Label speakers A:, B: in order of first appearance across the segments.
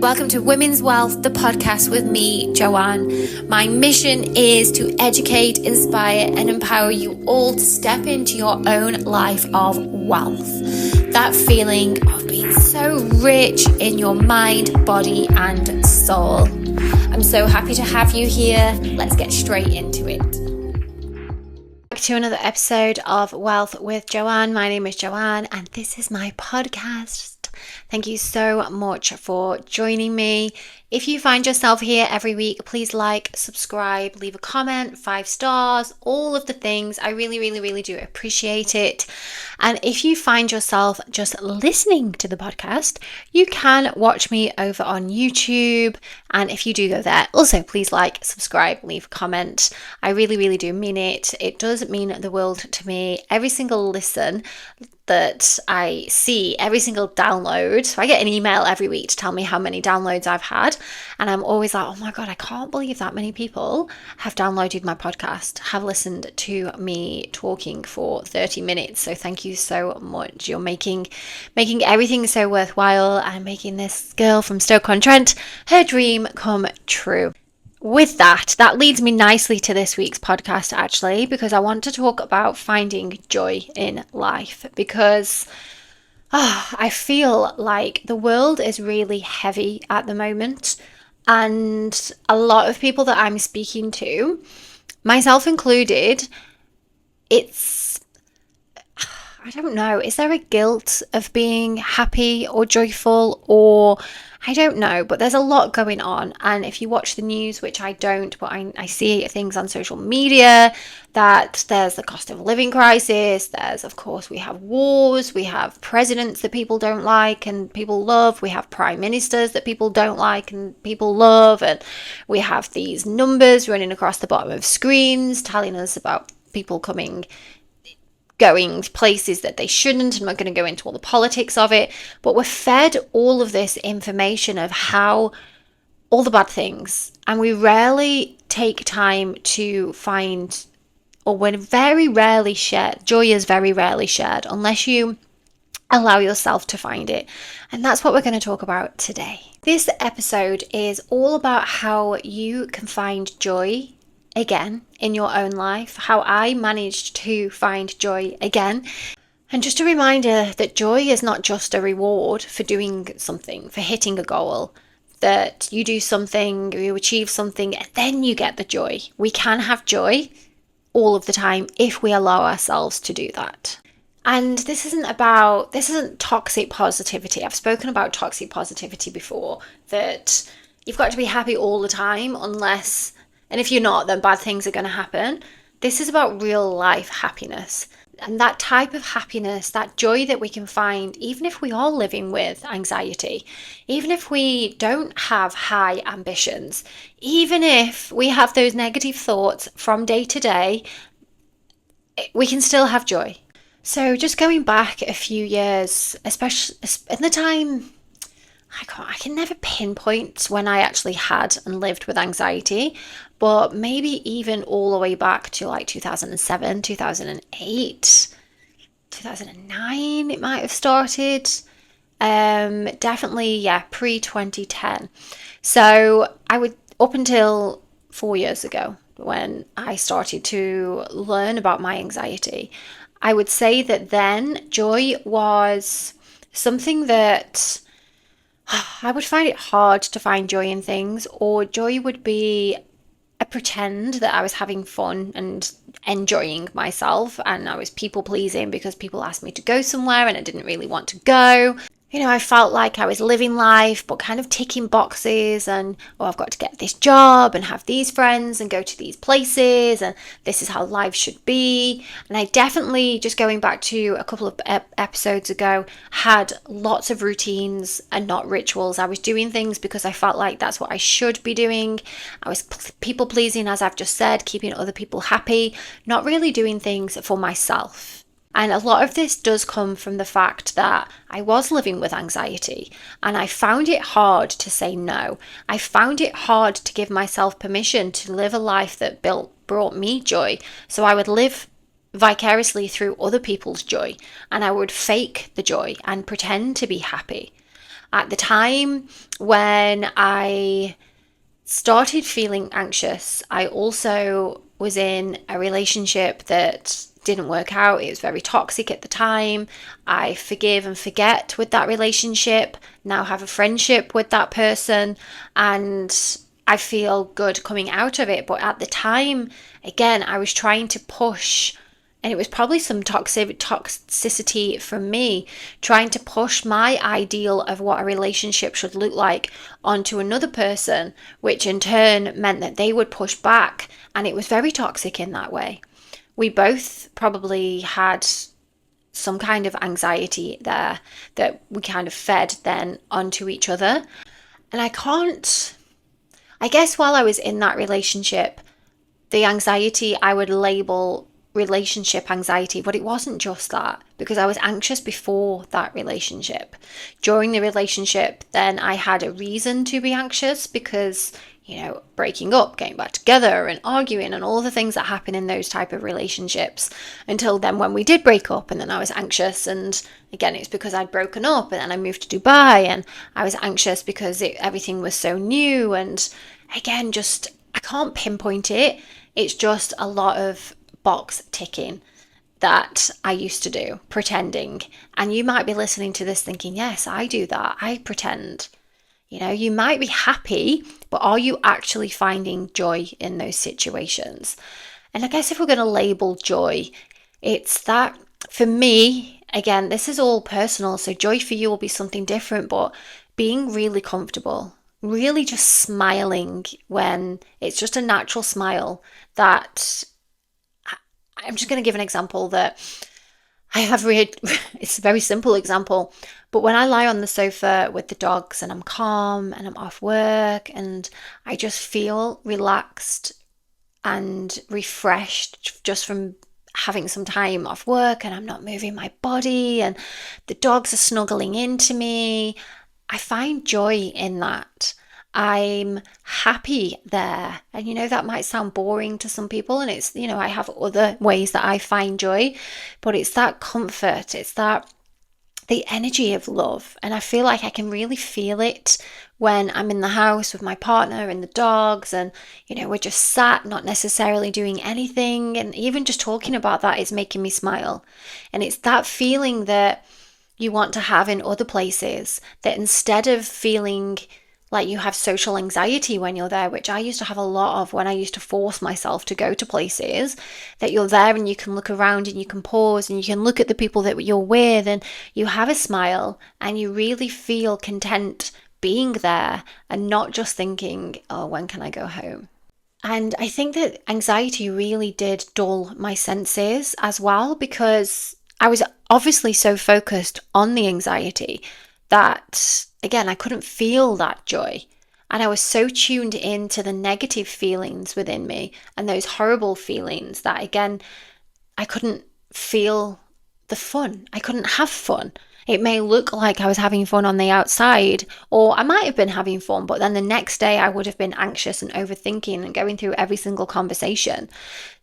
A: welcome to Women's Wealth, the podcast with me, Joanne. My mission is to educate, inspire, and empower you all to step into your own life of wealth. That feeling of being so rich in your mind, body, and soul. I'm so happy to have you here. Let's get straight into it. Back to another episode of Wealth with Joanne. My name is Joanne, and this is my podcast. Thank you so much for joining me. If you find yourself here every week, please like, subscribe, leave a comment, 5 stars, all of the things. I really do appreciate it. And if you find yourself just listening to the podcast, you can watch me over on YouTube. And if you do go there, also please like, subscribe, leave a comment. I really do mean it. It does mean the world to me. Every single listen that I see, every single download. So I get an email every week to tell me how many downloads I've had. And I'm always like, oh my God, I can't believe that many people have downloaded my podcast, have listened to me talking for 30 minutes. So thank you so much. You're making everything so worthwhile and making this girl from Stoke-on-Trent, her dream come true. With that leads me nicely to this week's podcast, actually, because I want to talk about finding joy in life, because I feel like the world is really heavy at the moment, and a lot of people that I'm speaking to, myself included, I don't know, is there a guilt of being happy or joyful, or I don't know, but there's a lot going on. And if you watch the news, which I don't, but I see things on social media, that there's the cost of living crisis. There's, of course, we have wars, we have presidents that people don't like and people love. We have prime ministers that people don't like and people love. And we have these numbers running across the bottom of screens telling us about people going places that they shouldn't. I'm not going to go into all the politics of it, but we're fed all of this information of how all the bad things, and we rarely take time to find, or we're very rarely shared. Joy is very rarely shared unless you allow yourself to find it. And that's what we're going to talk about today. This episode is all about how you can find joy again in your own life, how I managed to find joy again. And just a reminder that joy is not just a reward for doing something, for hitting a goal, that you do something, you achieve something, and then you get the joy. We can have joy all of the time if we allow ourselves to do that. And this isn't toxic positivity. I've spoken about toxic positivity before, that you've got to be happy all the time and if you're not, then bad things are going to happen. This is about real life happiness. And that type of happiness, that joy that we can find, even if we are living with anxiety, even if we don't have high ambitions, even if we have those negative thoughts from day to day, we can still have joy. So just going back a few years, especially in the time, I can never pinpoint when I actually had and lived with anxiety, but maybe even all the way back to like 2007, 2008, 2009, it might have started. Definitely, pre-2010. So up until 4 years ago, when I started to learn about my anxiety, I would say that then joy was something that I would find it hard to find joy in things, or joy would be a pretend that I was having fun and enjoying myself, and I was people pleasing because people asked me to go somewhere and I didn't really want to go. I felt like I was living life, but kind of ticking boxes and, I've got to get this job and have these friends and go to these places, and this is how life should be. And I definitely, just going back to a couple of episodes ago, had lots of routines and not rituals. I was doing things because I felt like that's what I should be doing. I was people pleasing, as I've just said, keeping other people happy, not really doing things for myself. And a lot of this does come from the fact that I was living with anxiety and I found it hard to say no. I found it hard to give myself permission to live a life that brought me joy. So I would live vicariously through other people's joy, and I would fake the joy and pretend to be happy. At the time when I started feeling anxious, I also was in a relationship that didn't work out. It was very toxic at the time. I forgive and forget with that relationship, now have a friendship with that person, and I feel good coming out of it. But at the time, again, I was trying to push, and it was probably some toxicity from me trying to push my ideal of what a relationship should look like onto another person, which in turn meant that they would push back, and it was very toxic in that way. We both probably had some kind of anxiety there that we kind of fed then onto each other. And I guess while I was in that relationship, the anxiety I would label relationship anxiety, but it wasn't just that because I was anxious before that relationship. During the relationship, then I had a reason to be anxious because, breaking up, getting back together and arguing and all the things that happen in those type of relationships until then when we did break up and then I was anxious, and again it's because I'd broken up and then I moved to Dubai and I was anxious because everything was so new, and again just I can't pinpoint it. It's just a lot of box ticking that I used to do, pretending. And you might be listening to this thinking, yes, I do that. I pretend. You might be happy, but are you actually finding joy in those situations? And I guess if we're going to label joy, it's that for me, again, this is all personal. So joy for you will be something different, but being really comfortable, really just smiling when it's just a natural smile that I'm just going to give an example that I have read. It's a very simple example, but when I lie on the sofa with the dogs and I'm calm and I'm off work and I just feel relaxed and refreshed just from having some time off work and I'm not moving my body and the dogs are snuggling into me, I find joy in that. I'm happy there. And that might sound boring to some people. And it's, I have other ways that I find joy, but it's that comfort. It's that the energy of love. And I feel like I can really feel it when I'm in the house with my partner and the dogs and, we're just sat, not necessarily doing anything. And even just talking about that is making me smile. And it's that feeling that you want to have in other places, that instead of feeling like you have social anxiety when you're there, which I used to have a lot of when I used to force myself to go to places, that you're there and you can look around and you can pause and you can look at the people that you're with and you have a smile and you really feel content being there and not just thinking, oh, when can I go home? And I think that anxiety really did dull my senses as well because I was obviously so focused on the anxiety that, again, I couldn't feel that joy. And I was so tuned into the negative feelings within me and those horrible feelings that, again, I couldn't feel the fun. I couldn't have fun. It may look like I was having fun on the outside, or I might have been having fun, but then the next day I would have been anxious and overthinking and going through every single conversation.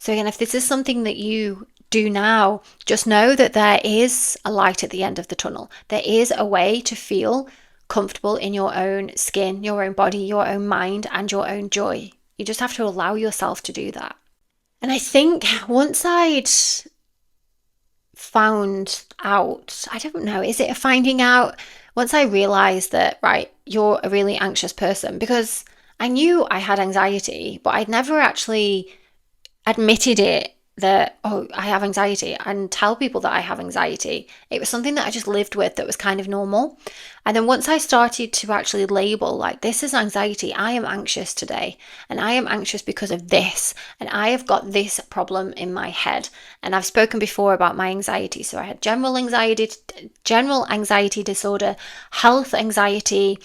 A: So, again, if this is something that you do now, just know that there is a light at the end of the tunnel. There is a way to feel comfortable in your own skin, your own body, your own mind, and your own joy. You just have to allow yourself to do that. And I think once I'd found out, I don't know, is it a finding out? Once I realized that, right, you're a really anxious person, because I knew I had anxiety, but I'd never actually admitted it that, oh, I have anxiety and tell people that I have anxiety. It was something that I just lived with that was kind of normal. And then once I started to actually label, like, this is anxiety, I am anxious today, and I am anxious because of this, and I have got this problem in my head. And I've spoken before about my anxiety. So I had general anxiety disorder, health anxiety,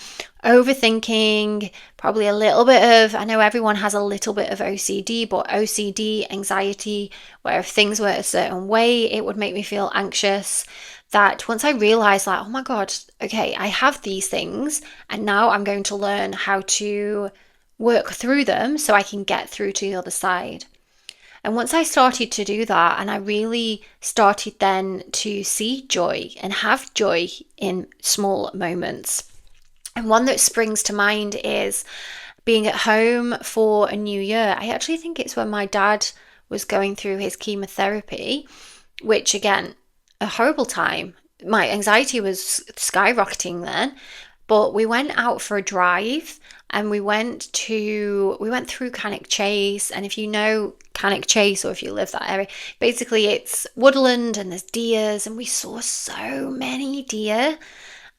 A: overthinking, probably a little bit of, I know everyone has a little bit of OCD, but OCD, anxiety, where if things were a certain way, it would make me feel anxious. That once I realized, like, oh my God, okay, I have these things, and now I'm going to learn how to work through them so I can get through to the other side. And once I started to do that, and I really started then to see joy and have joy in small moments, And one that springs to mind is being at home for a new year. I actually think it's when my dad was going through his chemotherapy, which again, a horrible time. My anxiety was skyrocketing then, but we went out for a drive and we went through Cannock Chase. And if you know Cannock Chase or if you live that area, basically it's woodland and there's deers, and we saw so many deer.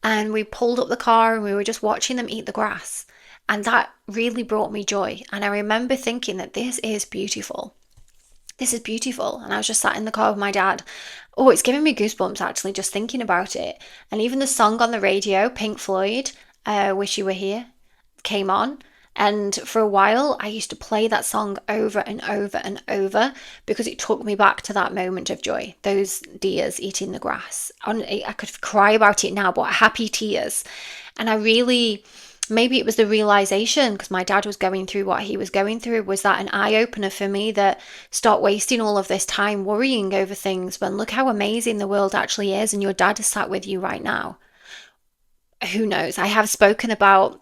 A: And we pulled up the car and we were just watching them eat the grass. And that really brought me joy. And I remember thinking that this is beautiful. This is beautiful. And I was just sat in the car with my dad. Oh, it's giving me goosebumps actually just thinking about it. And even the song on the radio, Pink Floyd, Wish You Were Here, came on. And for a while, I used to play that song over and over and over because it took me back to that moment of joy. Those deers eating the grass. I could cry about it now, but happy tears. And I really, maybe it was the realization, because my dad was going through what he was going through, was that an eye opener for me, that stop wasting all of this time worrying over things when look how amazing the world actually is, and your dad is sat with you right now. Who knows? I have spoken about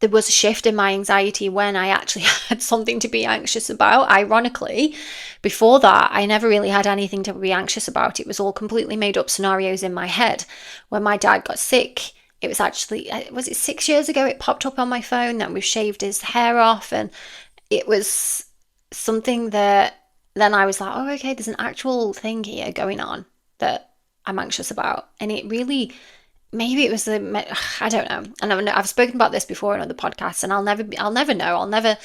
A: there was a shift in my anxiety when I actually had something to be anxious about. Ironically, before that, I never really had anything to be anxious about. It was all completely made up scenarios in my head. When my dad got sick, it was actually, was it 6 years ago? It popped up on my phone that we've shaved his hair off. And it was something that then I was like, oh, okay, there's an actual thing here going on that I'm anxious about. And it really, maybe it was I don't know. And I've spoken about this before in other podcasts, and I'll never know. I'll never,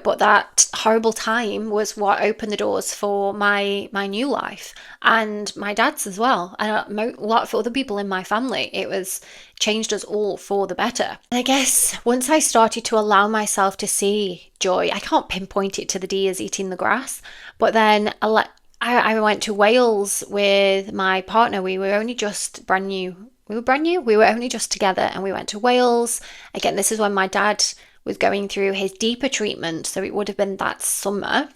A: but that horrible time was what opened the doors for my new life and my dad's as well. And a lot of other people in my family. It was changed us all for the better. And I guess once I started to allow myself to see joy, I can't pinpoint it to the deers eating the grass, but then I went to Wales with my partner. We were only just brand new. We were brand new. We were only just together and we went to Wales. Again, this is when my dad was going through his deeper treatment. So it would have been that summer.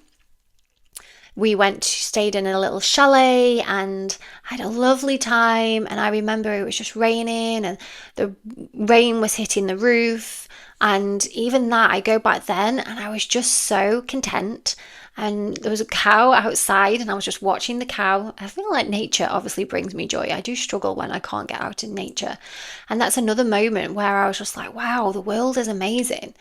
A: We stayed in a little chalet and had a lovely time. And I remember it was just raining and the rain was hitting the roof. And even that, I go back then and I was just so content. And there was a cow outside and I was just watching the cow. I feel like nature obviously brings me joy. I do struggle when I can't get out in nature. And that's another moment where I was just like, wow, the world is amazing.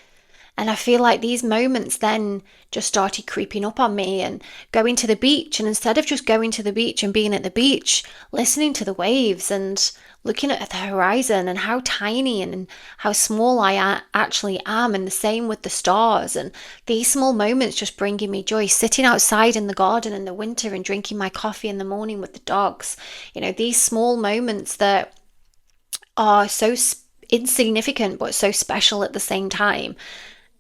A: And I feel like these moments then just started creeping up on me, and going to the beach. And instead of just going to the beach and being at the beach, listening to the waves and looking at the horizon and how tiny and how small I actually am. And the same with the stars. And these small moments just bringing me joy. Sitting outside in the garden in the winter and drinking my coffee in the morning with the dogs. These small moments that are so insignificant but so special at the same time.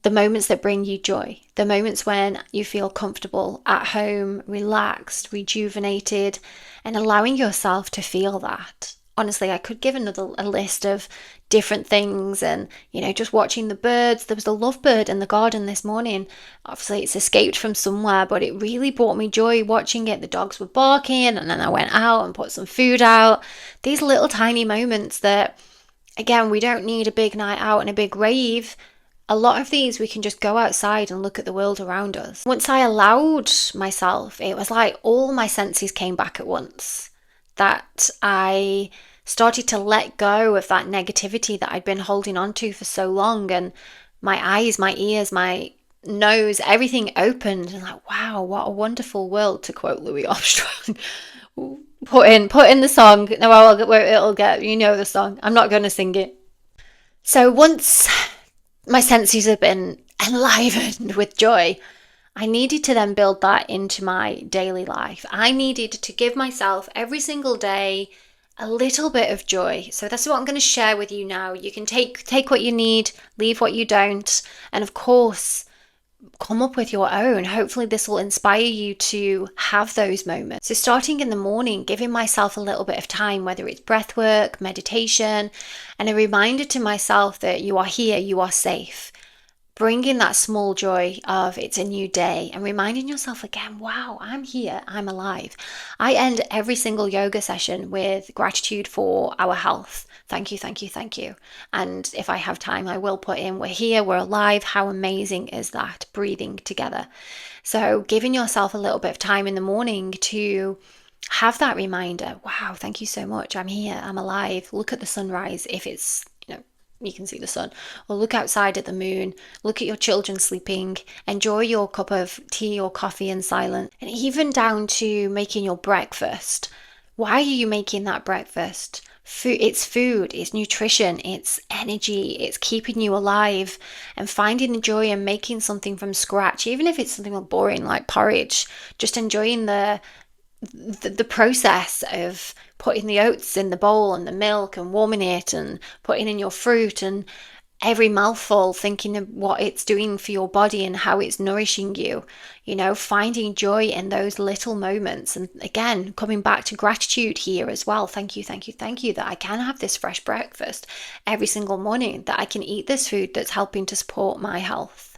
A: The moments that bring you joy, the moments when you feel comfortable at home, relaxed, rejuvenated, and allowing yourself to feel that. Honestly, I could give a list of different things, and just watching the birds. There was a lovebird in the garden this morning. Obviously, it's escaped from somewhere, but it really brought me joy watching it. The dogs were barking, and then I went out and put some food out. These little tiny moments that, again, we don't need a big night out and a big rave. A lot of these we can just go outside and look at the world around us. Once I allowed myself, it was like all my senses came back at once. That I started to let go of that negativity that I'd been holding on to for so long, and my eyes, my ears, my nose, everything opened, and like, wow, what a wonderful world, to quote Louis Armstrong. Put in the song. No, it'll get, the song. I'm not going to sing it. So once my senses have been enlivened with joy, I needed to then build that into my daily life. I needed to give myself every single day a little bit of joy. So that's what I'm going to share with you now. You can take what you need, leave what you don't, and of course, come up with your own. Hopefully this will inspire you to have those moments. So starting in the morning, giving myself a little bit of time, whether it's breath work, meditation, and a reminder to myself that you are here, you are safe. bringing that small joy of it's a new day and reminding yourself again, wow, I'm here, I'm alive. I end every single yoga session with gratitude for our health. Thank you, thank you, thank you. And if I have time, I will put in, we're here, we're alive. How amazing is that? Breathing together. So giving yourself a little bit of time in the morning to have that reminder, wow, thank you so much. I'm here, I'm alive. Look at the sunrise if it's, you can see the sun, or look outside at the moon, look at your children sleeping, enjoy your cup of tea or coffee in silence, and even down to making your breakfast. Why are you making that breakfast? Food, it's nutrition, it's energy, it's keeping you alive, and finding the joy in making something from scratch, even if it's something boring like porridge, just enjoying the process of putting the oats in the bowl and the milk and warming it and putting in your fruit, and every mouthful thinking of what it's doing for your body and how it's nourishing you, finding joy in those little moments. And again, coming back to gratitude here as well. Thank you, thank you, thank you that I can have this fresh breakfast every single morning, that I can eat this food that's helping to support my health.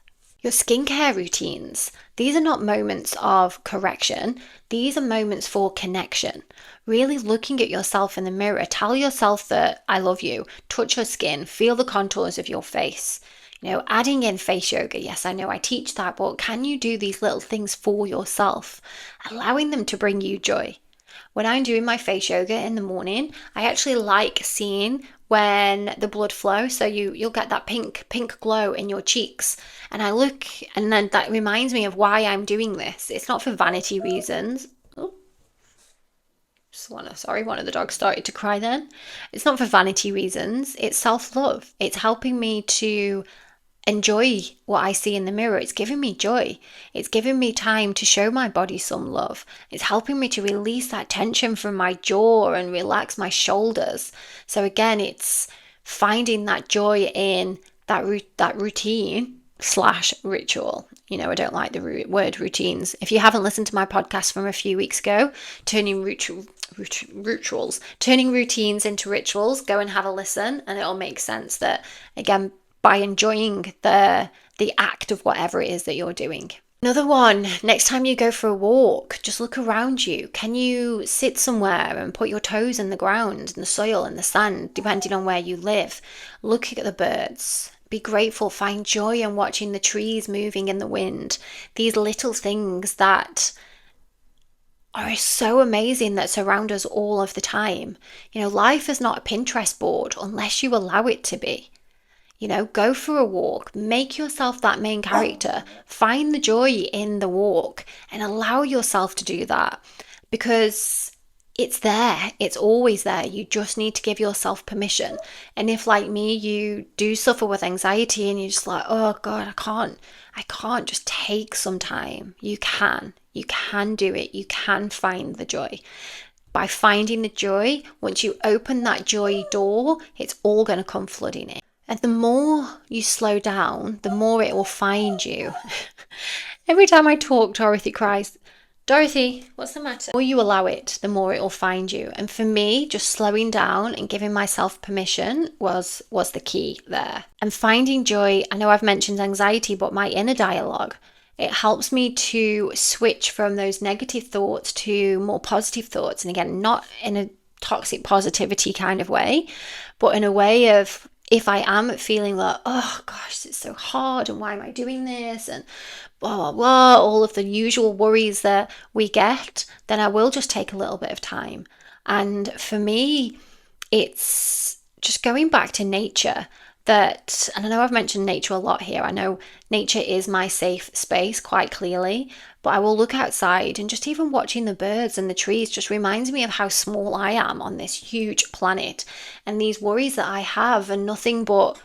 A: Your skincare routines, these are not moments of correction, these are moments for connection. Really looking at yourself in the mirror, tell yourself that I love you, touch your skin, feel the contours of your face. Adding in face yoga, yes, I know I teach that, but can you do these little things for yourself, allowing them to bring you joy? When I'm doing my face yoga in the morning, I actually like seeing when the blood flows. So you'll get that pink glow in your cheeks. And I look, and then that reminds me of why I'm doing this. It's not for vanity reasons. Oh, sorry, one of the dogs started to cry then. It's not for vanity reasons. It's self-love. It's helping me to enjoy what I see in the mirror. It's giving me joy. It's giving me time to show my body some love. It's helping me to release that tension from my jaw and relax my shoulders. So again, it's finding that joy in that routine slash ritual. I don't like the word routines. If you haven't listened to my podcast from a few weeks ago, turning routines into rituals, go and have a listen, and it'll make sense that, again, by enjoying the act of whatever it is that you're doing. Another one, next time you go for a walk, just look around you. Can you sit somewhere and put your toes in the ground, in the soil, in the sand, depending on where you live? Look at the birds. Be grateful, find joy in watching the trees moving in the wind. These little things that are so amazing that surround us all of the time. Life is not a Pinterest board unless you allow it to be. Go for a walk, make yourself that main character, find the joy in the walk and allow yourself to do that, because it's there. It's always there. You just need to give yourself permission. And if, like me, you do suffer with anxiety and you're just like, oh God, I can't just take some time. You can do it. You can find the joy. By finding the joy, once you open that joy door, it's all going to come flooding in. And the more you slow down, the more it will find you. Every time I talk, Dorothy cries, Dorothy, what's the matter? The more you allow it, the more it will find you. And for me, just slowing down and giving myself permission was the key there. And finding joy, I know I've mentioned anxiety, but my inner dialogue, it helps me to switch from those negative thoughts to more positive thoughts. And again, not in a toxic positivity kind of way, but in a way of, if I am feeling like, oh gosh, it's so hard and why am I doing this and blah, blah, blah, all of the usual worries that we get, then I will just take a little bit of time. And for me, it's just going back to nature. And I know I've mentioned nature a lot here. I know nature is my safe space quite clearly, but I will look outside and just even watching the birds and the trees just reminds me of how small I am on this huge planet. And these worries that I have are nothing but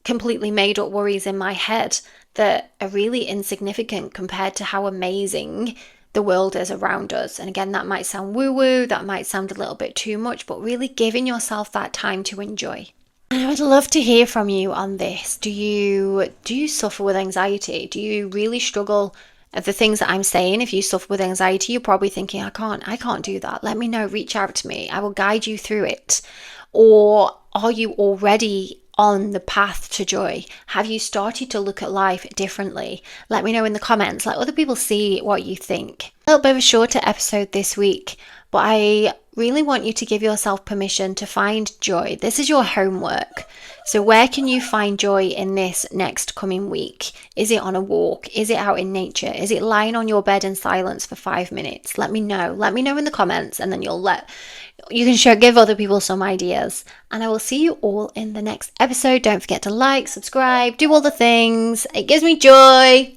A: completely made up worries in my head that are really insignificant compared to how amazing the world is around us. And again, that might sound woo-woo, that might sound a little bit too much, but really giving yourself that time to enjoy. I would love to hear from you on this. Do you suffer with anxiety? Do you really struggle at the things that I'm saying? If you suffer with anxiety, you're probably thinking, I can't do that. Let me know, reach out to me. I will guide you through it. Or are you already on the path to joy? Have you started to look at life differently? Let me know in the comments. Let other people see what you think. A little bit of a shorter episode this week, but I really want you to give yourself permission to find joy. This is your homework. So where can you find joy in this next coming week? Is it on a walk? Is it out in nature? Is it lying on your bed in silence for 5 minutes? Let me know. Let me know in the comments, and then you can give other people some ideas. And I will see you all in the next episode. Don't forget to like, subscribe, do all the things. It gives me joy.